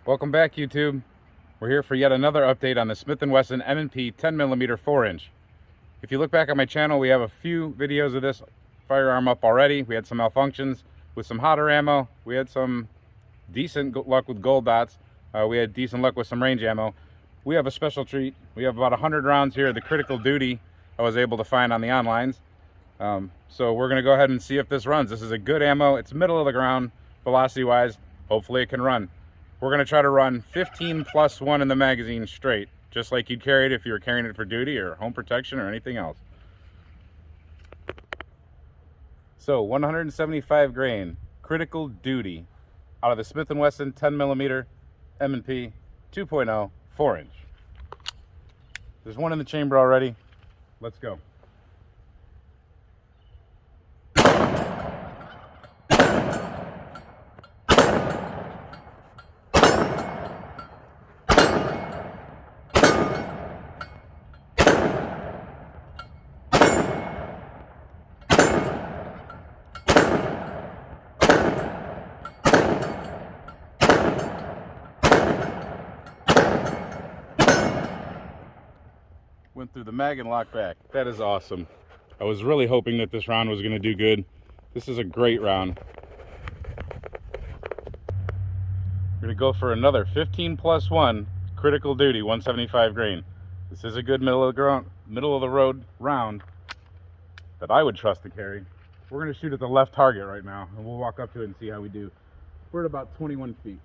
Welcome back, YouTube. We're here for yet another update on the Smith & Wesson M&P 10mm 4-inch. If you look back on my channel, we have a few videos of this firearm up already. We had some malfunctions with some hotter ammo. We had some decent luck with gold dots. We had decent luck with some range ammo. We have a special treat. We have about 100 rounds here of the critical duty I was able to find on the onlines. So we're going to go ahead and see if this runs. This is a good ammo. It's middle of the ground velocity wise. Hopefully it can run. We're going to try to run 15+1 in the magazine straight, just like you'd carry it if you were carrying it for duty or home protection or anything else. So 175 grain critical duty out of the Smith & Wesson 10mm M&P 2.0 4-inch. There's one in the chamber already. Let's go. Went through the mag and locked back. That is awesome. I was really hoping that this round was going to do good. This is a great round. We're going to go for another 15+1 critical duty 175 grain. This is a good middle of the road round that I would trust to carry. We're going to shoot at the left target right now, and we'll walk up to it and see how we do. We're at about 21 feet.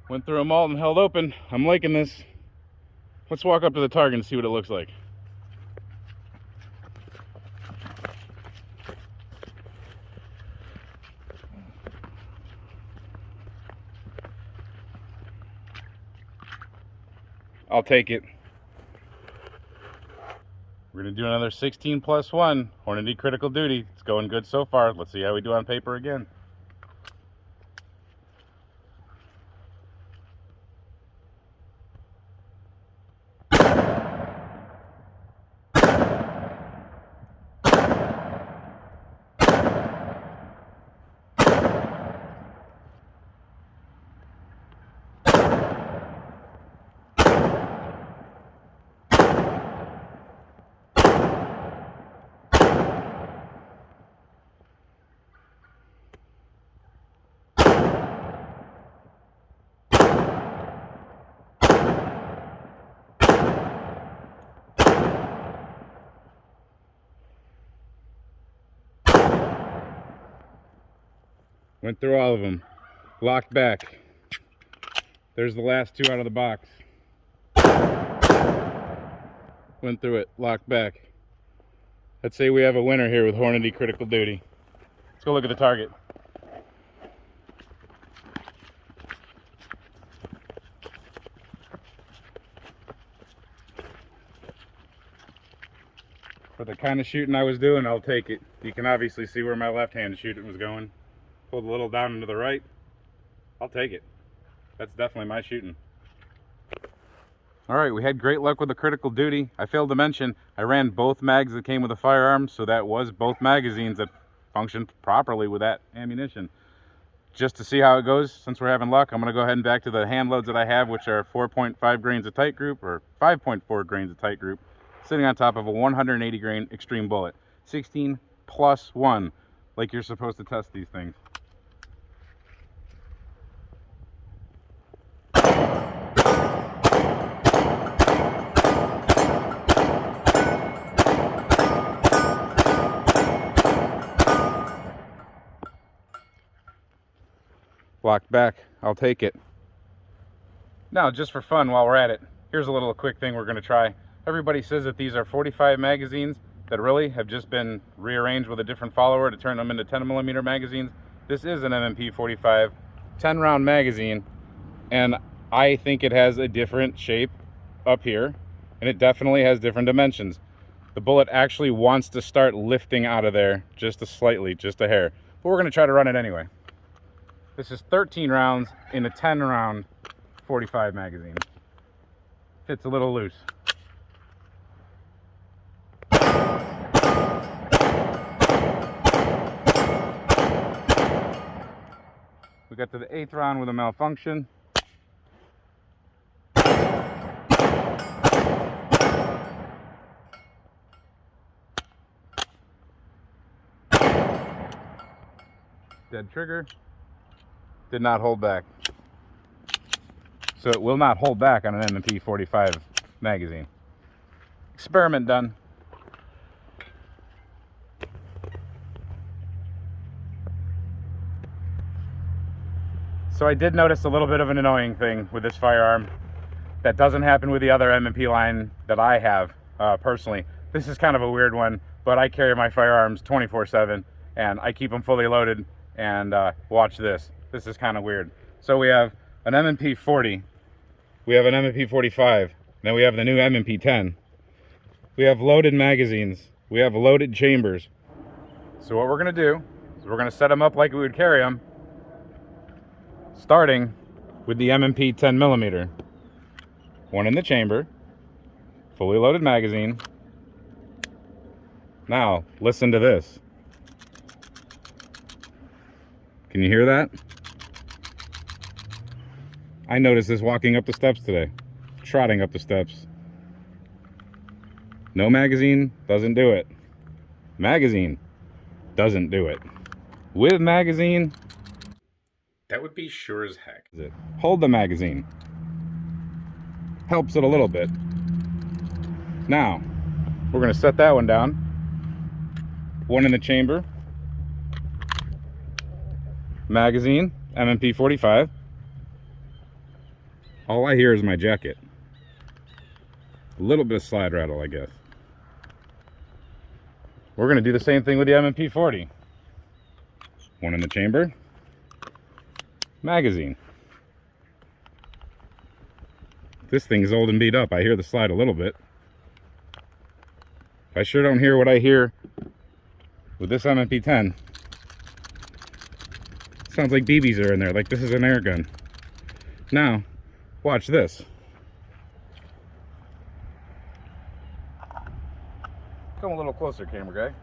Went through them all and held open. I'm liking this. Let's walk up to the target and see what it looks like. I'll take it. We're going to do another 16+1 Hornady critical duty. It's going good so far. Let's see how we do on paper again. Went through all of them. Locked back. There's the last two out of the box. Went through it. Locked back. Let's say we have a winner here with Hornady critical duty. Let's go look at the target. For the kind of shooting I was doing, I'll take it. You can obviously see where my left-handed shooting was going. Pulled a little down and to the right. I'll take it. That's definitely my shooting. Alright, we had great luck with the critical duty. I failed to mention, I ran both mags that came with the firearm, so that was both magazines that functioned properly with that ammunition. Just to see how it goes, since we're having luck, I'm going to go ahead and back to the hand loads that I have, which are 4.5 grains of tight group, or 5.4 grains of tight group, sitting on top of a 180 grain extreme bullet. 16+1, like you're supposed to test these things. Locked back. I'll take it. Now, just for fun while we're at it, Here's a little quick thing we're going to try. Everybody says that these are 45 magazines that really have just been rearranged with a different follower to turn them into 10mm magazines. This is an M&P 45 10 round magazine, and I think it has a different shape up here, and it definitely has different dimensions. The bullet actually wants to start lifting out of there just a slightly, just a hair, but we're going to try to run it anyway. This is 13 rounds in a 10 round 45 magazine. Fits a little loose. We got to the 8th round with a malfunction. Dead trigger. Did not hold back. So it will not hold back on an M&P 45 magazine. Experiment done. So I did notice a little bit of an annoying thing with this firearm that doesn't happen with the other M&P line that I have personally. This is kind of a weird one, but I carry my firearms 24/7 and I keep them fully loaded. And watch this. This is kind of weird. So we have an M&P 40, we have an M&P 45, then we have the new M&P 10. We have loaded magazines, we have loaded chambers. So what we're going to do is we're going to set them up like we would carry them, starting with the M&P 10mm. One in the chamber, fully loaded magazine. Now, listen to this. Can you hear that? I noticed this walking up the steps today, trotting up the steps. No magazine, doesn't do it. Magazine, doesn't do it. With magazine, that would be sure as heck. Hold the magazine. Helps it a little bit. Now, we're gonna set that one down. One in the chamber. Magazine, M&P 45. All I hear is my jacket. A little bit of slide rattle, I guess. We're going to do the same thing with the M&P 40. One in the chamber. Magazine. This thing's old and beat up. I hear the slide a little bit. I sure don't hear what I hear with this M&P 10. Sounds like BBs are in there, like this is an air gun. Now, watch this. Come a little closer, camera guy.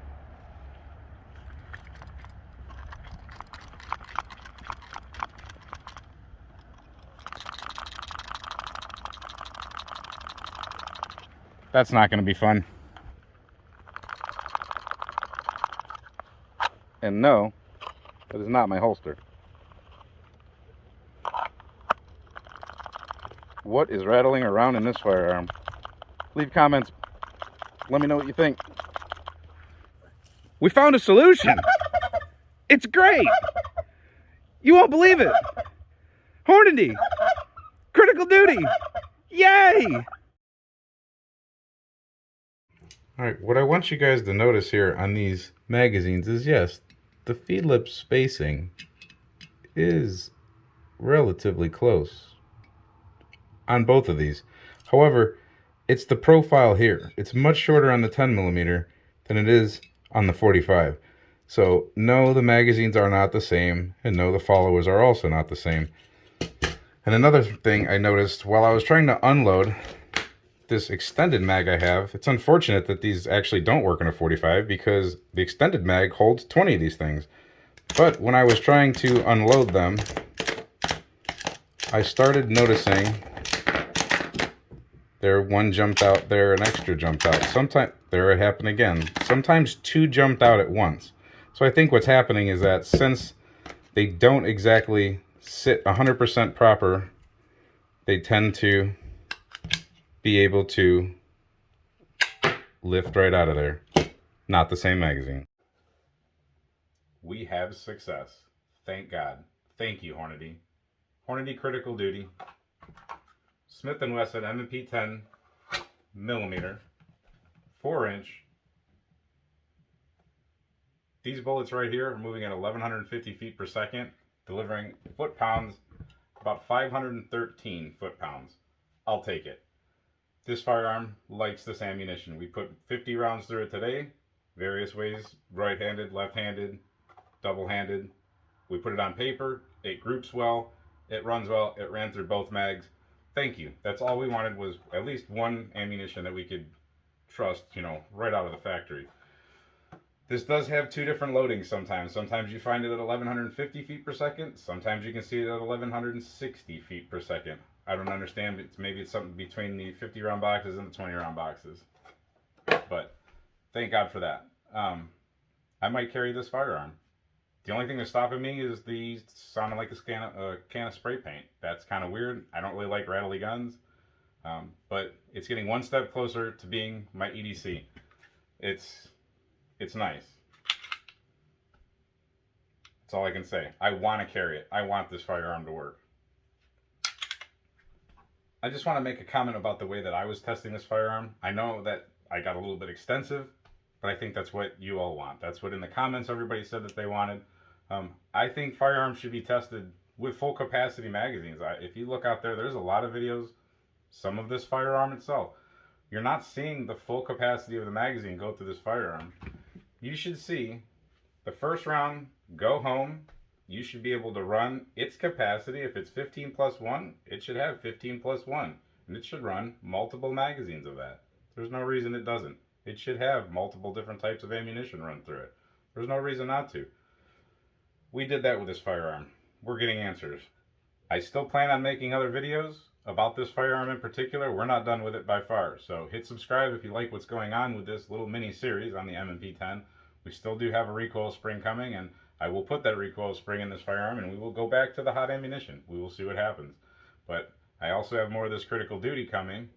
That's not going to be fun. And no, that is not my holster. What is rattling around in this firearm? Leave comments. Let me know what you think. We found a solution. It's great. You won't believe it. Hornady. Critical duty. Yay! Alright, what I want you guys to notice here on these magazines is, yes, the feed lip spacing is relatively close on both of these. However, it's the profile here. It's much shorter on the 10mm than it is on the 45. So no, the magazines are not the same, and no, the followers are also not the same. And another thing I noticed while I was trying to unload this extended mag I have, it's unfortunate that these actually don't work in a 45 because the extended mag holds 20 of these things. But when I was trying to unload them, I started noticing there one jumped out, there an extra jumped out. Sometimes, there it happened again. Sometimes two jumped out at once. So I think what's happening is that since they don't exactly sit 100% proper, they tend to be able to lift right out of there. Not the same magazine. We have success. Thank God. Thank you, Hornady. Hornady Critical Duty. Smith & Wesson M&P 10mm 4-inch. These bullets right here are moving at 1150 feet per second, delivering foot-pounds, about 513 foot-pounds. I'll take it. This firearm likes this ammunition. We put 50 rounds through it today, various ways, right-handed, left-handed, double-handed. We put it on paper, it groups well, it runs well, it ran through both mags. Thank you. That's all we wanted, was at least one ammunition that we could trust, you know, right out of the factory. This does have two different loadings sometimes. Sometimes you find it at 1150 feet per second. Sometimes you can see it at 1160 feet per second. I don't understand. Maybe it's something between the 50 round boxes and the 20 round boxes. But thank God for that. I might carry this firearm. The only thing that's stopping me is the sounding like a can of spray paint. That's kind of weird. I don't really like rattly guns. But it's getting one step closer to being my EDC. It's nice. That's all I can say. I want to carry it. I want this firearm to work. I just want to make a comment about the way that I was testing this firearm. I know that I got a little bit extensive, but I think that's what you all want. That's what in the comments everybody said that they wanted. I think firearms should be tested with full capacity magazines. If you look out there, there's a lot of videos, some of this firearm itself. You're not seeing the full capacity of the magazine go through this firearm. You should see the first round go home. You should be able to run its capacity. If it's 15 plus 1, it should have 15 plus 1. And it should run multiple magazines of that. There's no reason it doesn't. It should have multiple different types of ammunition run through it. There's no reason not to. We did that with this firearm. We're getting answers. I still plan on making other videos about this firearm in particular. We're not done with it by far. So hit subscribe if you like what's going on with this little mini series on the M&P 10. We still do have a recoil spring coming, and I will put that recoil spring in this firearm, and we will go back to the hot ammunition. We will see what happens. But I also have more of this critical duty coming.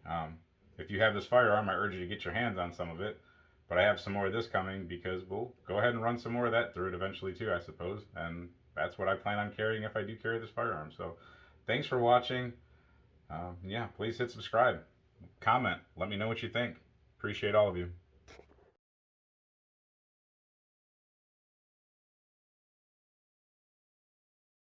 If you have this firearm, I urge you to get your hands on some of it. But I have some more of this coming because we'll go ahead and run some more of that through it eventually too, I suppose. And that's what I plan on carrying if I do carry this firearm. So thanks for watching. Yeah, please hit subscribe. Comment. Let me know what you think. Appreciate all of you.